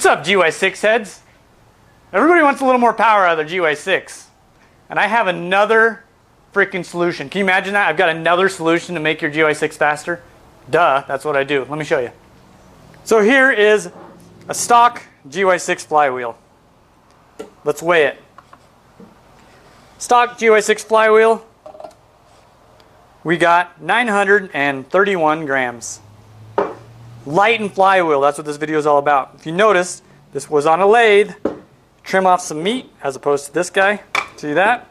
up, GY6 heads? Everybody wants a little more power out of their GY6. And I have another freaking solution. Can you imagine that? I've got another solution to make your GY6 faster. Duh, that's what I do. Let me show you. So here is a stock GY6 flywheel. Let's weigh it. Stock GY6 flywheel, we got 931 grams. Lightened flywheel, that's what this video is all about. If you notice, this was on a lathe. Trim off some meat as opposed to this guy. See that?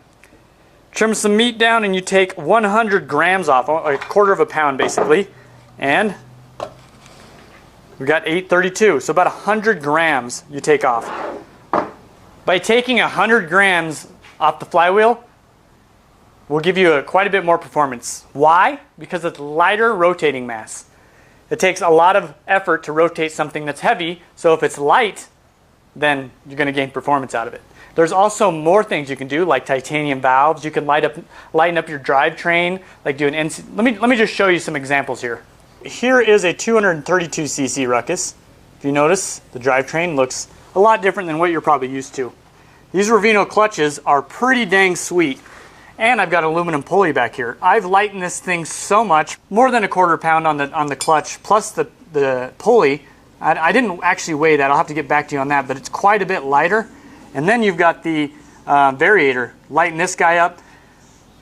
Trim some meat down and you take 100 grams off, a quarter of a pound basically. And we got 832, so about 100 grams you take off. By taking 100 grams off the flywheel, we'll give you quite a bit more performance. Why? Because it's lighter rotating mass. It takes a lot of effort to rotate something that's heavy, so if it's light, then you're going to gain performance out of it. There's also more things you can do, like titanium valves. You can lighten up your drivetrain, like do an NC. Let me just show you some examples here. Here is a 232cc ruckus. If you notice, the drivetrain looks a lot different than what you're probably used to. These Reveno clutches are pretty dang sweet. And I've got an aluminum pulley back here. I've lightened this thing so much, more than a quarter pound on the clutch, plus the pulley. I didn't actually weigh that. I'll have to get back to you on that, but it's quite a bit lighter. And then you've got the variator. Lighten this guy up.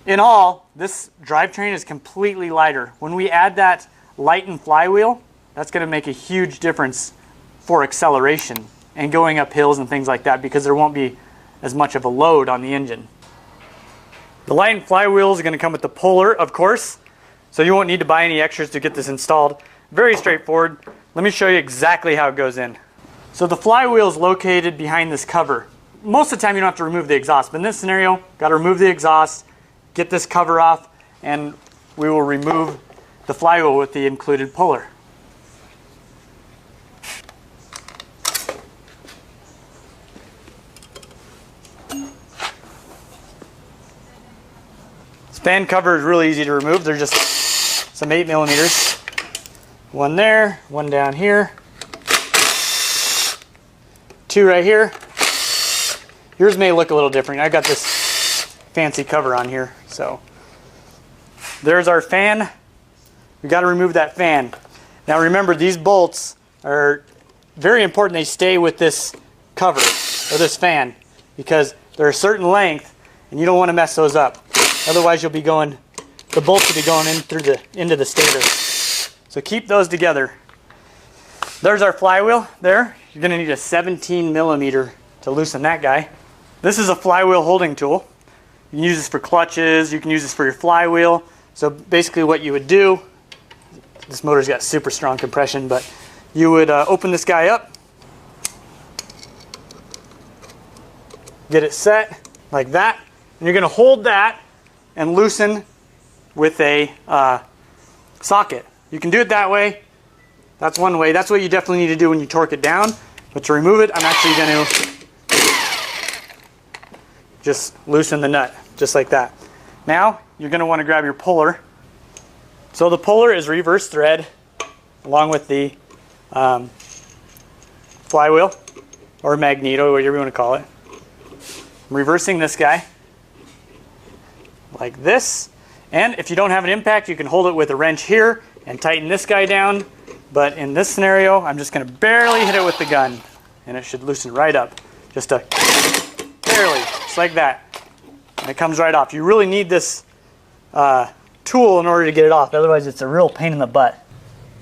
In all, this drivetrain is completely lighter. When we add that lightened flywheel, that's going to make a huge difference for acceleration and going up hills and things like that, because there won't be as much of a load on the engine. The lightened flywheel is going to come with the puller, of course, so you won't need to buy any extras to get this installed. Very straightforward. Let me show you exactly how it goes in. So the flywheel is located behind this cover. Most of the time you don't have to remove the exhaust, but in this scenario, got to remove the exhaust, get this cover off, and we will remove the flywheel with the included puller. Fan cover is really easy to remove. They're just some 8mm. One there, one down here, two right here. Yours may look a little different. I got this fancy cover on here. So there's our fan. We got to remove that fan. Now remember, these bolts are very important. They stay with this cover or this fan because they're a certain length and you don't want to mess those up. Otherwise you'll be going, the bolts will be going in into the stator. So keep those together. There's our flywheel there. You're going to need a 17mm to loosen that guy. This is a flywheel holding tool. You can use this for clutches, you can use this for your flywheel. So basically what you would do, this motor's got super strong compression, but you would open this guy up, get it set like that, and you're going to hold that and loosen with a socket. You can do it that way. That's one way. That's what you definitely need to do when you torque it down. But to remove it, I'm actually going to just loosen the nut, just like that. Now, you're going to want to grab your puller. So the puller is reverse thread along with the flywheel or magneto, whatever you want to call it. I'm reversing this guy like this, and if you don't have an impact, you can hold it with a wrench here and tighten this guy down, but in this scenario I'm just going to barely hit it with the gun and it should loosen right up, just a barely, just like that, and it comes right off. You really need this tool in order to get it off, otherwise it's a real pain in the butt.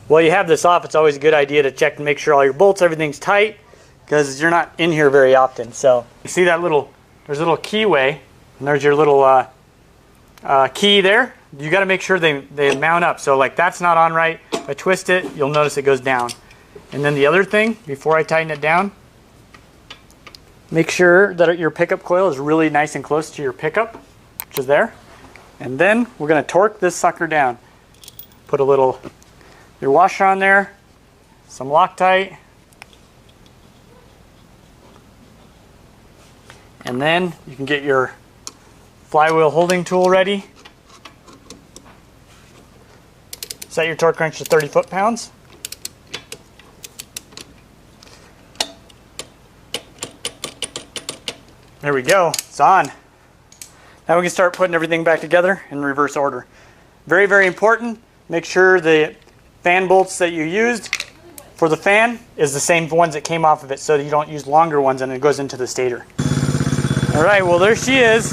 While you have this off, it's always a good idea to check and make sure all your bolts, everything's tight, because you're not in here very often. So you see that there's a little keyway, and there's your little key there. You got to make sure they mount up. So like that's not on right. If I twist it, you'll notice it goes down. And then the other thing, before I tighten it down, make sure that your pickup coil is really nice and close to your pickup, which is there. And then we're going to torque this sucker down. Put a little your washer on there, some Loctite, and then you can get your flywheel holding tool ready. Set your torque wrench to 30 foot-pounds. There we go, it's on. Now we can start putting everything back together in reverse order. Very, very important, make sure the fan bolts that you used for the fan is the same ones that came off of it, so that you don't use longer ones and it goes into the stator. All right, well there she is.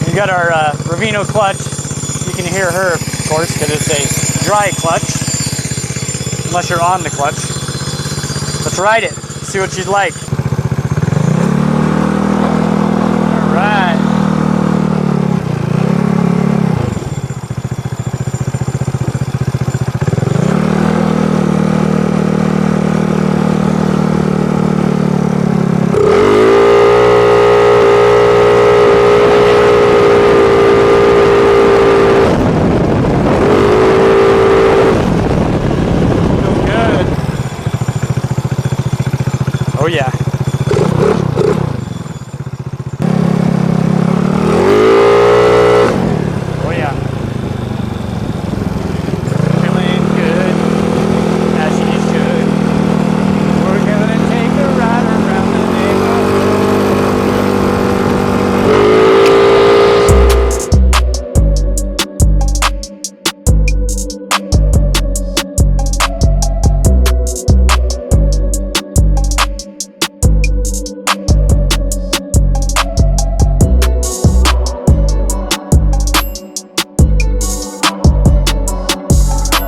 We got our Reveno clutch. You can hear her, of course, because it's a dry clutch, unless you're on the clutch. Let's ride it, see what she's like.